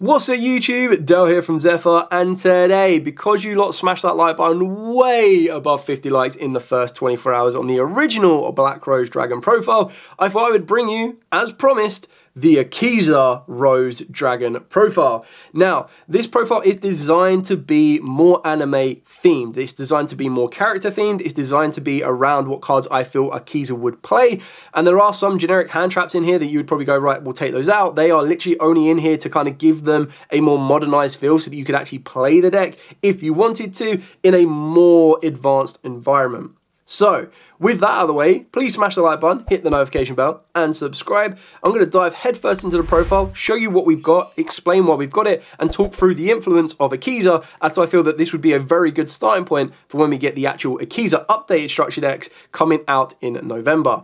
What's up YouTube, Dale here from Zephyr, and today, because you lot smashed that like button way above 50 likes in the first 24 hours on the original Black Rose Dragon profile, I thought I would bring you, as promised, the Akizas Rose Dragon profile. Now, this profile is designed to be more anime themed. It's designed to be more character themed. It's designed to be around what cards I feel Akizas would play. And there are some generic hand traps in here that you would probably go, right, we'll take those out. They are literally only in here to kind of give them a more modernized feel so that you could actually play the deck if you wanted to in a more advanced environment. So, with that out of the way, please smash the like button, hit the notification bell, and subscribe. I'm going to dive headfirst into the profile, show you what we've got, explain why we've got it, and talk through the influence of Akizas, as I feel that this would be a very good starting point for when we get the actual Akizas updated structure decks coming out in November.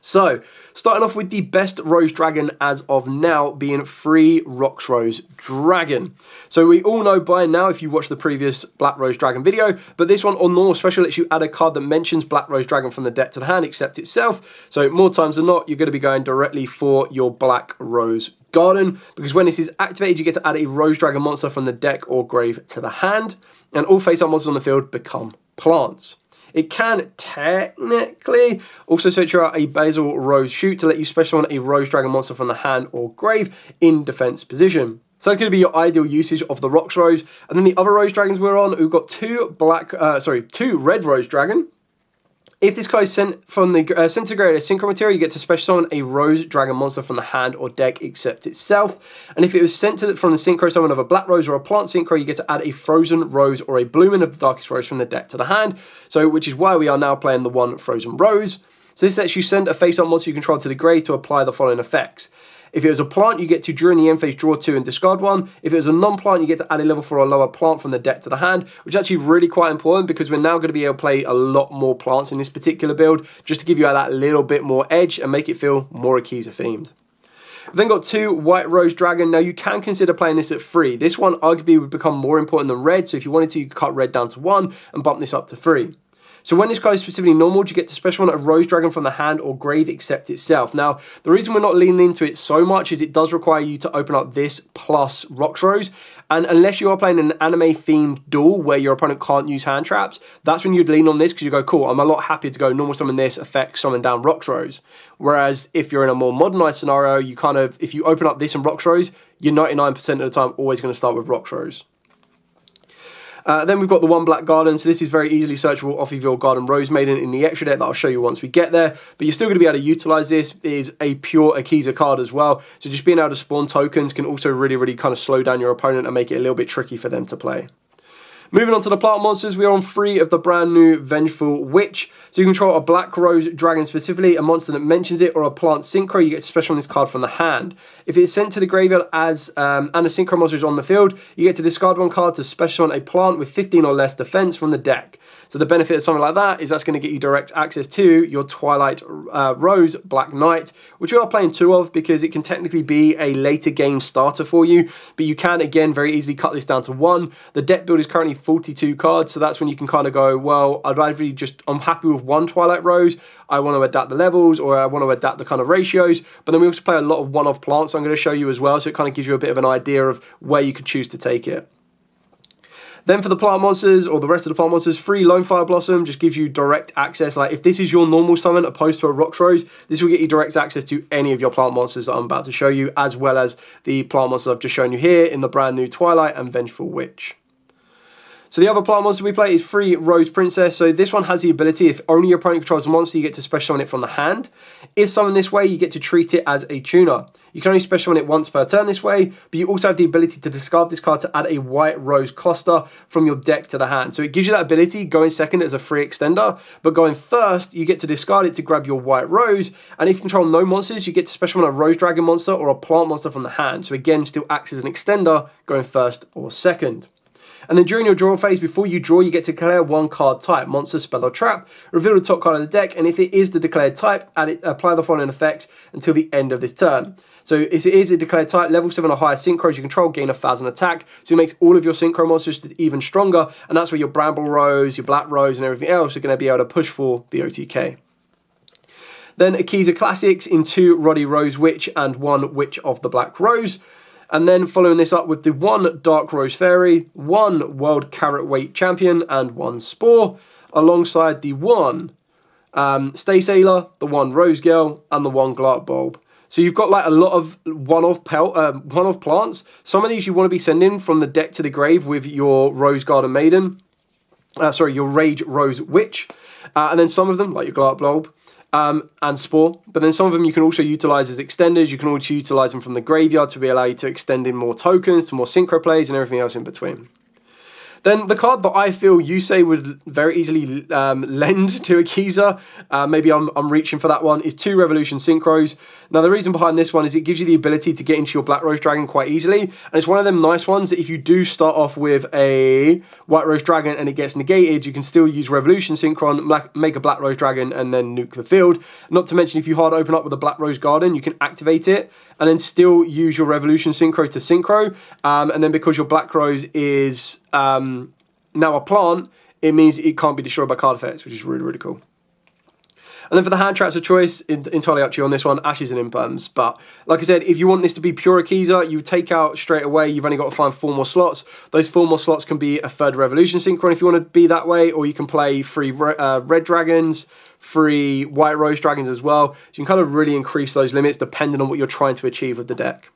So, starting off with the best Rose Dragon as of now being Free Rocks Rose Dragon. So we all know by now if you watched the previous Black Rose Dragon video, but this one on normal special lets you add a card that mentions Black Rose Dragon from the deck to the hand except itself. So more times than not, you're going to be going directly for your Black Rose Garden, because when this is activated, you get to add a Rose Dragon monster from the deck or grave to the hand, and all face-up monsters on the field become plants. It can technically also search out a Basil Rose Shoot to let you special summon a Rose Dragon monster from the hand or grave in defense position. So that's going to be your ideal usage of the Rocks Rose. And then the other Rose Dragons we're on, we've got two Red Rose Dragon. If this card is sent from the Centigrade as synchron material, you get to special summon a Rose Dragon monster from the hand or deck except itself. And if it was sent from the synchro summon of a Black Rose or a plant synchro, you get to add a Frozen Rose or a Blooming of the Darkest Rose from the deck to the hand. So, which is why we are now playing the one Frozen Rose. So this lets you send a face-up monster you control to the grave to apply the following effects. If it was a plant, you get to, during the end phase, draw 2 and discard 1. If it was a non-plant, you get to add a level 4 or lower plant from the deck to the hand, which is actually really quite important because we're now going to be able to play a lot more plants in this particular build, just to give you that little bit more edge and make it feel more Akizas themed. We've then got two White Rose Dragon. Now you can consider playing this at 3. This one arguably would become more important than red, so if you wanted to, you could cut red down to 1 and bump this up to 3. So when this card is specifically normal, you get to special summon a Rose Dragon from the hand or grave except itself. Now, the reason we're not leaning into it so much is it does require you to open up this plus Rocks Rose. And unless you are playing an anime-themed duel where your opponent can't use hand traps, that's when you'd lean on this because you go, cool, I'm a lot happier to go normal summon this, effect, summon down Rocks Rose. Whereas if you're in a more modernized scenario, you kind of, if you open up this and Rocks Rose, you're 99% of the time always going to start with Rocks Rose. Then we've got the one Black Garden, so this is very easily searchable off of your Garden Rose Maiden in the extra deck that I'll show you once we get there, but you're still going to be able to utilize this. It is a pure Akizas card as well, so just being able to spawn tokens can also really kind of slow down your opponent and make it a little bit tricky for them to play. Moving on to the plant monsters, we are on 3 of the brand new Vengeful Witch. So you control a Black Rose Dragon specifically, a monster that mentions it, or a plant synchro, you get to special on this card from the hand. If it's sent to the graveyard as and a synchro monster is on the field, you get to discard 1 card to special on a plant with 15 or less defense from the deck. So the benefit of something like that is that's going to get you direct access to your Twilight Rose Black Knight, which we are playing 2 of because it can technically be a later game starter for you, but you can again very easily cut this down to 1. The deck build is currently 42 cards, so that's when you can kind of go, well, I'm happy with 1 Twilight Rose, I want to adapt the levels, or I want to adapt the kind of ratios, but then we also play a lot of one-off plants I'm going to show you as well, so it kind of gives you a bit of an idea of where you could choose to take it. Then for the plant monsters, or the rest of the plant monsters, 3 Lone Fire Blossom just gives you direct access. Like if this is your normal summon opposed to a Rocks Rose, this will get you direct access to any of your plant monsters that I'm about to show you, as well as the plant monsters I've just shown you here in the brand new Twilight and Vengeful Witch. So the other plant monster we play is 3 Rose Princess. So this one has the ability, if only your opponent controls a monster, you get to special summon it from the hand. If summoned this way, you get to treat it as a tuner. You can only special summon it once per turn this way, but you also have the ability to discard this card to add a White Rose cluster from your deck to the hand. So it gives you that ability, going second as a free extender, but going first, you get to discard it to grab your White Rose, and if you control no monsters, you get to special summon a Rose Dragon monster or a plant monster from the hand. So again, still acts as an extender, going first or second. And then during your draw phase, before you draw, you get to declare 1 card type, monster, spell, or trap, reveal the top card of the deck, and if it is the declared type, apply the following effects until the end of this turn. So if it is a declared type, level 7 or higher synchros you control gain 1,000 attack, so it makes all of your synchro monsters even stronger, and that's where your Bramble Rose, your Black Rose, and everything else are going to be able to push for the OTK. Then Akizas Classics in 2 Roddy Rose Witch and 1 Witch of the Black Rose. And then following this up with the 1 Dark Rose Fairy, 1 World Carrot Weight Champion, and 1 Spore, alongside the 1 Stay Sailor, the 1 Rose Girl, and the 1 Glark Bulb. So you've got like a lot of one-off plants. Some of these you want to be sending from the deck to the grave with your Rose Garden Maiden. Your Rage Rose Witch. And then some of them, like your Glark Bulb, and Spore. But then some of them you can also utilize as extenders. You can also utilize them from the graveyard to be allowed you to extend in more tokens, to more synchro plays, and everything else in between. Then the card that I feel Yusei would very easily lend to Akiza, maybe I'm reaching for that one, is 2 Revolution Synchros. Now the reason behind this one is it gives you the ability to get into your Black Rose Dragon quite easily, and it's one of them nice ones that if you do start off with a White Rose Dragon and it gets negated, you can still use Revolution Synchron, make a Black Rose Dragon, and then nuke the field. Not to mention if you hard open up with a Black Rose Garden, you can activate it and then still use your Revolution Synchro to Synchro, and then because your Black Rose is now a plant, it means it can't be destroyed by card effects, which is really, really cool. And then for the hand traps of choice, entirely up to you on this one, Ashes and Imperms. But like I said, if you want this to be pure Akiza, you take out straight away, you've only got to find 4 more slots. Those 4 more slots can be a 3rd Revolution Synchron if you want to be that way, or you can play 3 Red Dragons, 3 White Rose Dragons as well. So you can kind of really increase those limits depending on what you're trying to achieve with the deck.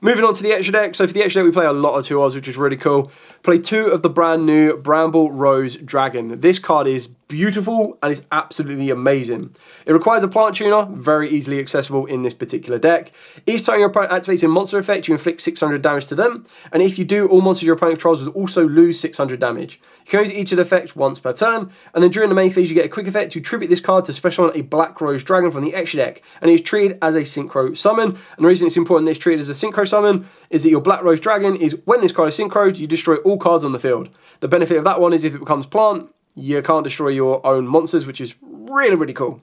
Moving on to the extra deck. So for the extra deck, we play a lot of 2Rs, which is really cool. Play 2 of the brand new Bramble Rose Dragon. This card is beautiful and it's absolutely amazing. It requires a plant tuner, very easily accessible in this particular deck. Each time your opponent activates a monster effect, you inflict 600 damage to them. And if you do, all monsters your opponent controls will also lose 600 damage. You can use each of the effects once per turn. And then during the main phase, you get a quick effect to tribute this card to special summon a Black Rose Dragon from the extra deck. And it is treated as a Synchro Summon. And the reason it's important that it's treated as a Synchro Summon is that your Black Rose Dragon is, when this card is synchroed, you destroy all cards on the field. The benefit of that one is if it becomes plant, you can't destroy your own monsters, which is really, really cool.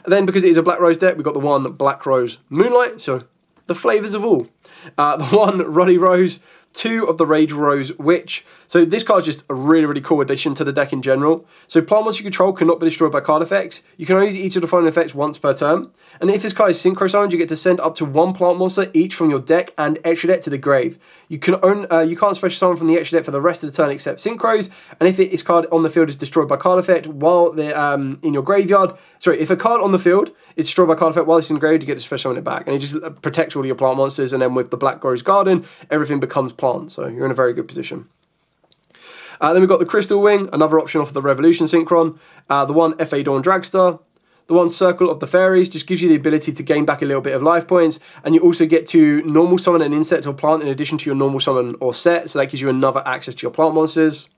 And then because it is a Black Rose deck, we've got the 1 Black Rose Moonlight, so the flavours of all. The 1 Ruddy Rose, 2 of the Rage Rose Witch. So this card is just a really, really cool addition to the deck in general. So plant monsters you control cannot be destroyed by card effects. You can only use each of the following effects once per turn. And if this card is synchro summoned, you get to send up to 1 plant monster each from your deck and extra deck to the grave. You can't special summon from the extra deck for the rest of the turn except synchros. And if this card on the field is destroyed by card effect while they're in your graveyard, if a card on the field is destroyed by card effect while it's in the graveyard, you get to special summon it back. And it just protects all of your plant monsters. And then with the Black Rose Garden, everything becomes plant. So you're in a very good position. Then we've got the Crystal Wing, another option off of the Revolution Synchron. The 1 F.A. Dawn Dragster. The 1 Circle of the Fairies just gives you the ability to gain back a little bit of life points. And you also get to normal summon an insect or plant in addition to your normal summon or set. So that gives you another access to your plant monsters.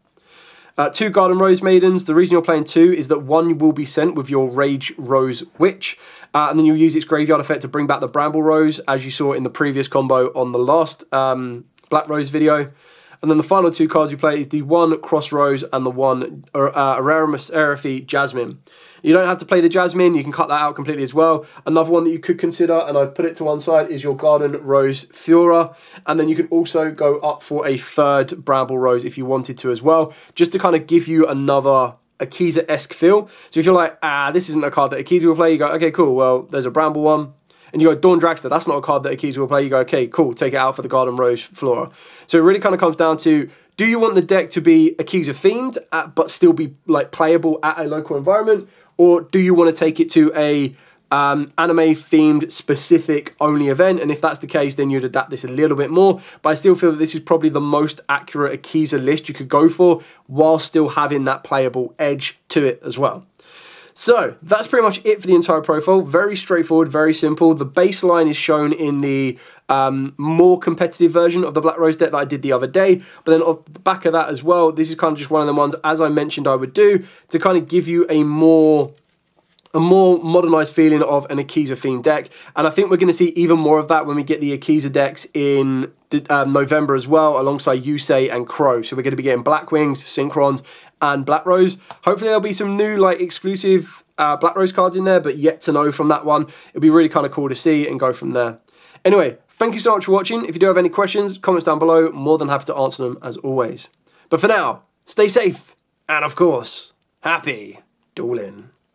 2 Garden Rose Maidens. The reason you're playing 2 is that 1 will be sent with your Rage Rose Witch. And then you'll use its graveyard effect to bring back the Bramble Rose, as you saw in the previous combo on the last Black Rose video. And then the final 2 cards you play is the 1 Crossrose and the 1 Aramus Erefi Jasmine. You don't have to play the Jasmine, you can cut that out completely as well. Another one that you could consider, and I've put it to one side, is your Garden Rose Fiora. And then you could also go up for a 3rd Bramble Rose if you wanted to as well, just to kind of give you another Akiza-esque feel. So if you're like, this isn't a card that Akiza will play, you go, okay, cool, well, there's a Bramble one. And you go, Dawn Dragster, that's not a card that Akiza will play. You go, okay, cool, take it out for the Garden Rose Flora. So it really kind of comes down to, do you want the deck to be Akiza themed, but still be like playable at a local environment? Or do you want to take it to a anime themed specific only event? And if that's the case, then you'd adapt this a little bit more. But I still feel that this is probably the most accurate Akiza list you could go for while still having that playable edge to it as well. So that's pretty much it for the entire profile. Very straightforward, very simple. The baseline is shown in the more competitive version of the Black Rose deck that I did the other day. But then off the back of that as well, this is kind of just one of the ones, as I mentioned I would do, to kind of give you a more modernized feeling of an Akiza themed deck. And I think we're going to see even more of that when we get the Akiza decks in November as well, alongside Yusei and Crow. So we're going to be getting Black Wings, Synchrons, and Black Rose. Hopefully there'll be some new like exclusive Black Rose cards in there, but yet to know from that one. It'll be really kind of cool to see and go from there. Anyway, thank you so much for watching. If you do have any questions, comments down below. More than happy to answer them as always. But for now, stay safe and of course, happy dueling.